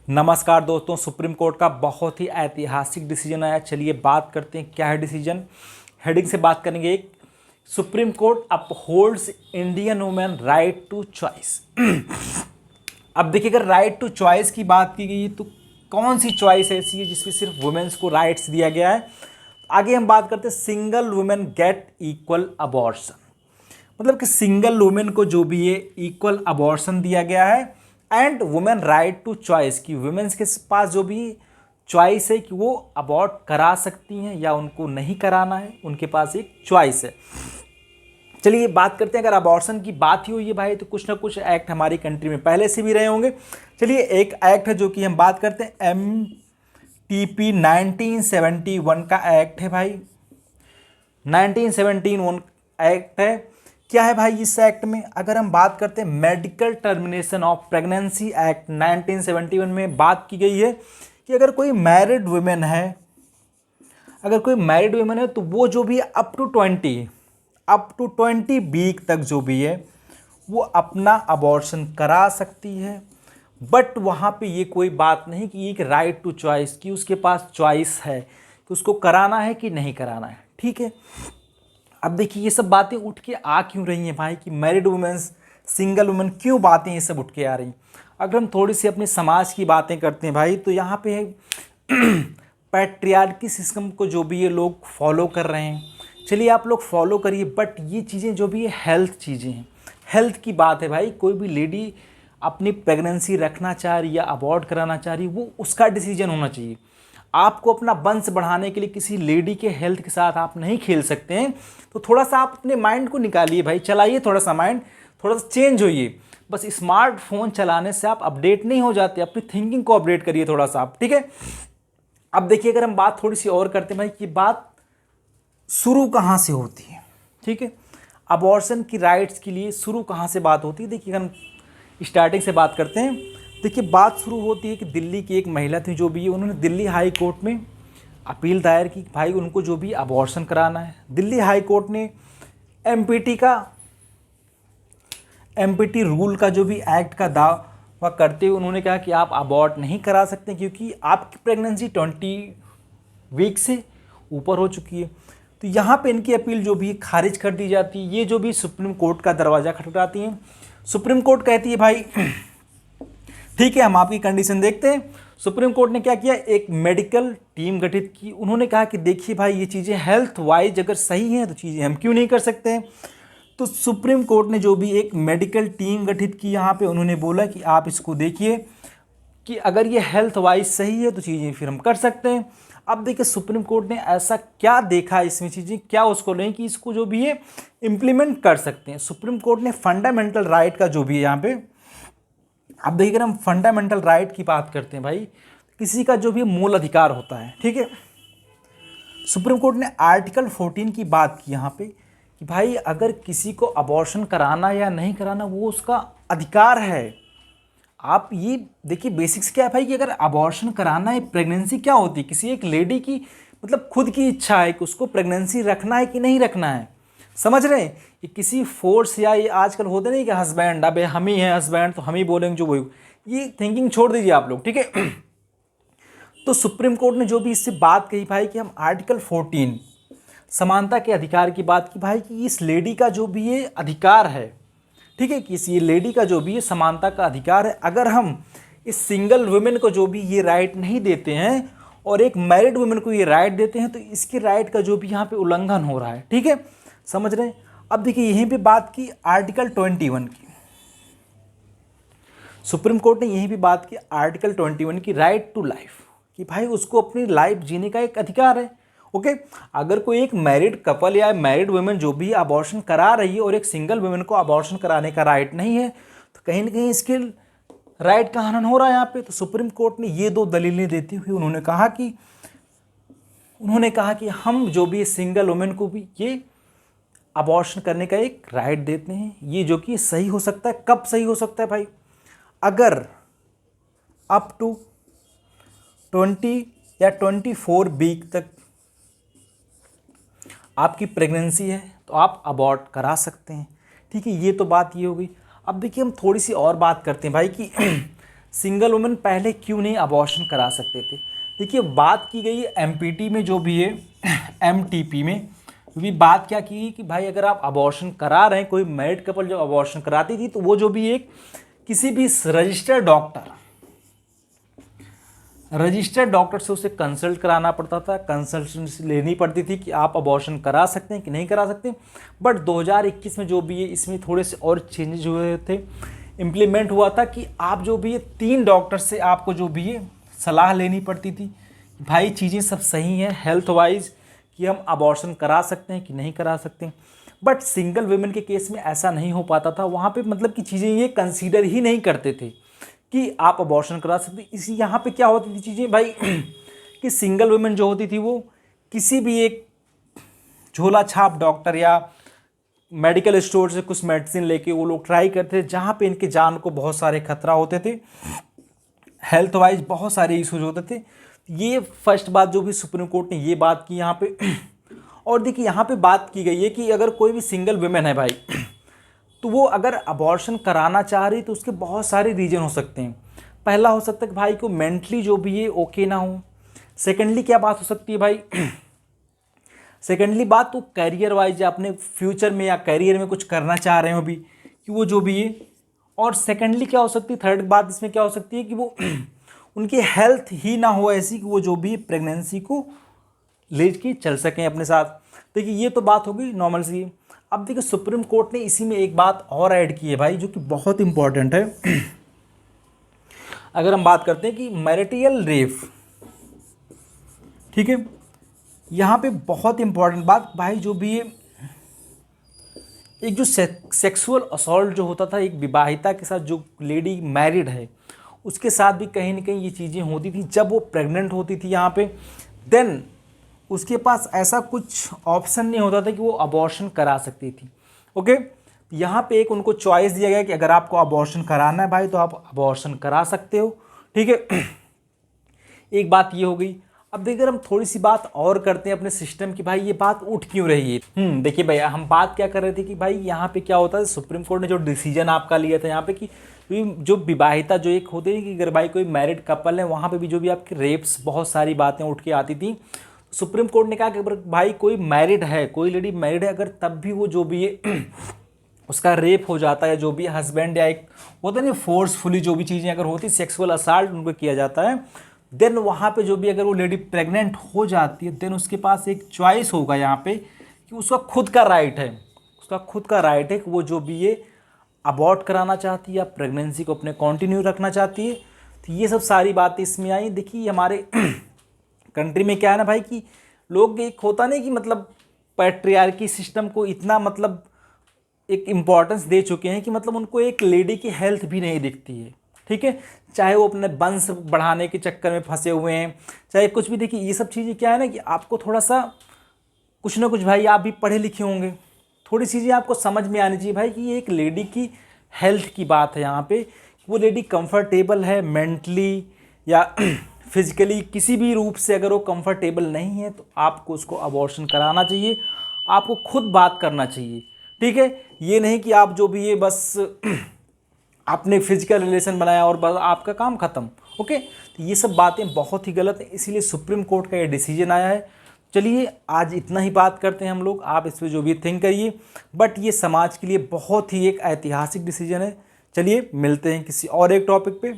नमस्कार दोस्तों, supreme court का बहुत ही ऐतिहासिक डिसीजन आया। चलिए बात करते हैं क्या है डिसीजन। हेडिंग से बात करेंगे। एक, Supreme Court upholds Indian women right to choice. अब देखिए, अगर राइट टू चॉइस की बात की गई तो कौन सी चॉइस ऐसी है जिसमें सिर्फ वुमेन्स को राइट्स दिया गया है। आगे हम बात करते हैं single women get equal abortion. मतलब कि सिंगल वुमेन को जो भी है इक्वल अबॉर्शन दिया गया है। And women right to choice की वुमेन्स के पास जो भी चॉइस है कि वो अबॉर्ट करा सकती हैं या उनको नहीं कराना है, उनके पास एक चॉइस है। चलिए बात करते हैं। अगर अबॉर्शन की बात ही हुई है भाई तो कुछ ना कुछ एक्ट हमारी कंट्री में पहले से भी रहे होंगे। चलिए एक एक्ट है जो कि हम बात करते हैं, MTP 1971 का एक्ट है भाई। 1971 एक्ट है। क्या है भाई इस एक्ट में? अगर हम बात करते हैं medical termination of pregnancy act 1971 में बात की गई है कि अगर कोई मैरिड वुमेन है, तो वो जो भी अप टू 20 वीक तक जो भी है वो अपना अबॉर्शन करा सकती है। बट वहाँ पे ये कोई बात नहीं कि एक राइट टू चॉइस की उसके पास चॉइस है कि उसको कराना है कि नहीं कराना है। ठीक है। अब देखिए ये सब बातें उठ के आ क्यों रही हैं भाई कि मैरिड वुमेन्स, सिंगल वुमेन, क्यों बातें ये सब उठ के आ रही हैं। अगर हम थोड़ी सी अपने समाज की बातें करते हैं भाई तो यहाँ पे पैट्रियार्की सिस्टम को जो भी ये लोग फॉलो कर रहे हैं। चलिए आप लोग फॉलो करिए, बट ये चीज़ें जो भी है हेल्थ चीज़ें हैं, हेल्थ की बात है भाई। कोई भी लेडी अपनी प्रेगनेंसी रखना चाह रही है या अबॉर्ट कराना चाह रही है, वो उसका डिसीजन होना चाहिए। आपको अपना वंश बढ़ाने के लिए किसी लेडी के हेल्थ के साथ आप नहीं खेल सकते हैं। तो थोड़ा सा आप अपने माइंड को निकालिए भाई, चलाइए थोड़ा सा माइंड, थोड़ा सा चेंज होइए। बस स्मार्टफोन चलाने से आप अपडेट नहीं हो जाते, अपनी थिंकिंग को अपडेट करिए थोड़ा सा आप। ठीक है। अब देखिए अगर हम बात थोड़ी सी और करते हैं भाई कि बात शुरू कहाँ से होती है। ठीक है। अबॉर्शन की राइट्स के लिए शुरू कहाँ से बात होती है। देखिए हम स्टार्टिंग से बात करते हैं। देखिए बात शुरू होती है कि दिल्ली की एक महिला थी जो भी, उन्होंने दिल्ली हाई कोर्ट में अपील दायर की भाई उनको जो भी अबॉर्शन कराना है। दिल्ली हाई कोर्ट ने एमपीटी रूल का जो भी एक्ट का दावा करते हुए उन्होंने कहा कि आप अबॉर्ट नहीं करा सकते क्योंकि आपकी प्रेगनेंसी 20 वीक से ऊपर हो चुकी है। तो यहाँ पे इनकी अपील जो भी खारिज कर दी जाती है। ये जो भी सुप्रीम कोर्ट का दरवाज़ा खटखटाती हैं। सुप्रीम कोर्ट कहती है भाई ठीक है, हम आपकी कंडीशन देखते हैं। सुप्रीम कोर्ट ने क्या किया, एक मेडिकल टीम गठित की। उन्होंने कहा कि देखिए भाई ये चीज़ें हेल्थ वाइज अगर सही हैं तो चीज़ें हम क्यों नहीं कर सकते हैं। तो सुप्रीम कोर्ट ने जो भी एक मेडिकल टीम गठित की यहाँ पे, उन्होंने बोला कि आप इसको देखिए कि अगर ये हेल्थ वाइज सही है तो चीज़ें फिर हम कर सकते हैं। अब देखिए सुप्रीम कोर्ट ने ऐसा क्या देखा इसमें, चीज़ें क्या उसको नहीं कि इसको जो भी है इम्प्लीमेंट कर सकते हैं। सुप्रीम कोर्ट ने फंडामेंटल राइट का जो भी है यहाँ पे, अब देखिए अगर हम फंडामेंटल राइट की बात करते हैं भाई, किसी का जो भी मूल अधिकार होता है। ठीक है। सुप्रीम कोर्ट ने आर्टिकल 14 की बात की यहाँ पे कि भाई अगर किसी को अबॉर्शन कराना या नहीं कराना वो उसका अधिकार है। आप ये देखिए बेसिक्स क्या है भाई कि अगर अबॉर्शन कराना है, प्रेगनेंसी क्या होती है, किसी एक लेडी की मतलब खुद की इच्छा है कि उसको प्रेगनेंसी रखना है कि नहीं रखना है। समझ रहे हैं। ये किसी फोर्स या ये आजकल होते नहीं कि हस्बैंड, अब हम ही हैं हस्बैंड तो हम ही बोलेंगे जो वही, ये थिंकिंग छोड़ दीजिए आप लोग। ठीक है। तो सुप्रीम कोर्ट ने जो भी इससे बात कही भाई कि हम आर्टिकल 14 समानता के अधिकार की बात की भाई कि इस लेडी का जो भी ये अधिकार है, ठीक है, कि ये लेडी का जो भी ये समानता का अधिकार है। अगर हम इस सिंगल वुमेन को जो भी ये राइट नहीं देते हैं और एक मैरिड वुमेन को ये राइट देते हैं तो इसके राइट का जो भी यहाँ पे उल्लंघन हो रहा है। ठीक है, समझ रहे हैं। अब देखिए यहीं पे बात की आर्टिकल 21 की, सुप्रीम कोर्ट ने यहीं पे बात की आर्टिकल 21 की, राइट टू लाइफ, कि भाई उसको अपनी लाइफ जीने का एक अधिकार है। ओके। अगर कोई एक मैरिड कपल या मैरिड वुमेन जो भी अबॉर्शन करा रही है और एक सिंगल वुमेन को अबॉर्शन कराने का राइट नहीं है तो कहीं ना कहीं इसके राइट का हनन हो रहा है यहाँ पे। तो सुप्रीम कोर्ट ने ये दो दलीलें देती हुई उन्होंने कहा कि हम जो भी सिंगल वुमेन को भी ये अबॉर्शन करने का एक राइट देते हैं। ये जो कि सही हो सकता है। कब सही हो सकता है भाई? अगर अप टू 20 या 24 वीक तक आपकी प्रेगनेंसी है तो आप अबॉर्ट करा सकते हैं। ठीक है, ये तो बात ये हो गई। अब देखिए हम थोड़ी सी और बात करते हैं भाई कि सिंगल वुमेन पहले क्यों नहीं अबॉर्शन करा सकते थे। देखिए बात की गई एमपीटी में जो भी है एमटीपी में भी बात क्या की कि भाई अगर आप अबॉर्शन करा रहे हैं, कोई मैरिड कपल जब अबॉर्शन कराती थी तो वो जो भी एक किसी भी रजिस्टर्ड डॉक्टर से उसे कंसल्ट कराना पड़ता था, कंसल्टेंसी लेनी पड़ती थी कि आप अबॉर्शन करा सकते हैं कि नहीं करा सकते। बट 2021 में जो भी है इसमें थोड़े से और चेंजेस हुए थे, इम्प्लीमेंट हुआ था कि आप जो भी है 3 डॉक्टर से आपको जो भी है सलाह लेनी पड़ती थी, भाई चीज़ें सब सही हैं हेल्थ वाइज कि हम अबॉर्शन करा सकते हैं कि नहीं करा सकते। बट सिंगल वुमेन के केस में ऐसा नहीं हो पाता था, वहाँ पे मतलब कि चीज़ें ये कंसीडर ही नहीं करते थे कि आप अबॉर्शन करा सकते। इसी यहाँ पे क्या होती थी चीज़ें भाई कि सिंगल वुमेन जो होती थी वो किसी भी एक झोला छाप डॉक्टर या मेडिकल स्टोर से कुछ मेडिसिन लेके वो लोग ट्राई करते थे, जहाँ पे इनके जान को बहुत सारे खतरा होते थे, हेल्थ वाइज बहुत सारे इश्यूज होते थे। ये फर्स्ट बात जो भी सुप्रीम कोर्ट ने ये बात की यहाँ पे। और देखिए यहाँ पे बात की गई है कि अगर कोई भी सिंगल वुमेन है भाई तो वो अगर अबॉर्शन कराना चाह रही तो उसके बहुत सारे रीज़न हो सकते हैं। पहला हो सकता है कि भाई को मेंटली जो भी है ओके ना हो। सेकेंडली क्या बात हो सकती है भाई सेकेंडली बात तो करियर वाइज या अपने फ्यूचर में या करियर में कुछ करना चाह रहे हो भी कि वो जो भी है। और सेकेंडली क्या हो सकती है, थर्ड बात इसमें क्या हो सकती है कि वो उनकी हेल्थ ही ना हो ऐसी कि वो जो भी प्रेगनेंसी को ले के चल सकें अपने साथ। देखिए ये तो बात होगी नॉर्मल सी। अब देखिए सुप्रीम कोर्ट ने इसी में एक बात और ऐड की है भाई जो कि बहुत इंपॉर्टेंट है। अगर हम बात करते हैं कि मैरिटल रेप, ठीक है, यहाँ पे बहुत इंपॉर्टेंट बात भाई जो भी है एक जो सेक्सुअल असॉल्ट जो होता था एक विवाहिता के साथ, जो लेडी मैरिड है उसके साथ भी कहीं ना कहीं ये चीज़ें होती थी जब वो प्रेग्नेंट होती थी यहाँ पे। देन उसके पास ऐसा कुछ ऑप्शन नहीं होता था कि वो अबॉर्शन करा सकती थी। ओके, यहाँ पे एक उनको चॉइस दिया गया कि अगर आपको अबॉर्शन कराना है भाई तो आप अबॉर्शन करा सकते हो, ठीक है। एक बात ये हो गई। अब देखिए हम थोड़ी सी बात और करते हैं अपने सिस्टम की, भाई ये बात उठ क्यों रही है। देखिए भैया हम बात क्या कर रहे थे कि भाई यहाँ पे क्या होता है, सुप्रीम कोर्ट ने जो डिसीजन आपका लिया था यहाँ पे कि जो विवाहिता जो एक होते हैं कि अगर भाई कोई मैरिड कपल है वहाँ पे भी जो भी आपकी रेप्स बहुत सारी बातें उठ के आती थी। सुप्रीम कोर्ट ने कहा कि अगर भाई कोई मैरिड है, कोई लेडी मैरिड है, अगर तब भी वो जो भी है उसका रेप हो जाता है, जो भी हस्बैंड या एक होता है ना फोर्सफुली जो भी चीज़ें अगर होती, सेक्सुअल असाल्ट उनको किया जाता है, देन वहाँ पे जो भी अगर वो लेडी प्रेग्नेंट हो जाती है देन उसके पास एक चॉइस होगा यहाँ पे कि उसका खुद का राइट है, उसका खुद का राइट है कि वो जो भी ये अबॉर्ट कराना चाहती है या प्रेगनेंसी को अपने कंटिन्यू रखना चाहती है। तो ये सब सारी बातें इसमें आई। देखिए हमारे कंट्री में क्या है ना भाई कि लोग एक होता नहीं कि मतलब पैट्रियार्की सिस्टम को इतना मतलब एक इम्पॉर्टेंस दे चुके हैं कि मतलब उनको एक लेडी की हेल्थ भी नहीं दिखती है, ठीक है, चाहे वो अपने वंश बढ़ाने के चक्कर में फंसे हुए हैं, चाहे कुछ भी। देखिए ये सब चीज़ें क्या है ना कि आपको थोड़ा सा कुछ ना कुछ, भाई आप भी पढ़े लिखे होंगे, थोड़ी चीज़ें आपको समझ में आनी चाहिए भाई कि ये एक लेडी की हेल्थ की बात है यहाँ पे। वो लेडी कंफर्टेबल है मेंटली या फिजिकली किसी भी रूप से, अगर वो कंफर्टेबल नहीं है तो आपको उसको अबॉर्शन कराना चाहिए, आपको खुद बात करना चाहिए, ठीक है। ये नहीं कि आप जो भी ये बस आपने फिजिकल रिलेशन बनाया और बस आपका काम ख़त्म। ओके, तो ये सब बातें बहुत ही गलत है, इसीलिए सुप्रीम कोर्ट का ये डिसीजन आया है। चलिए आज इतना ही बात करते हैं हम लोग, आप इस पर जो भी थिंक करिए, बट ये समाज के लिए बहुत ही एक ऐतिहासिक डिसीजन है। चलिए मिलते हैं किसी और एक टॉपिक पे।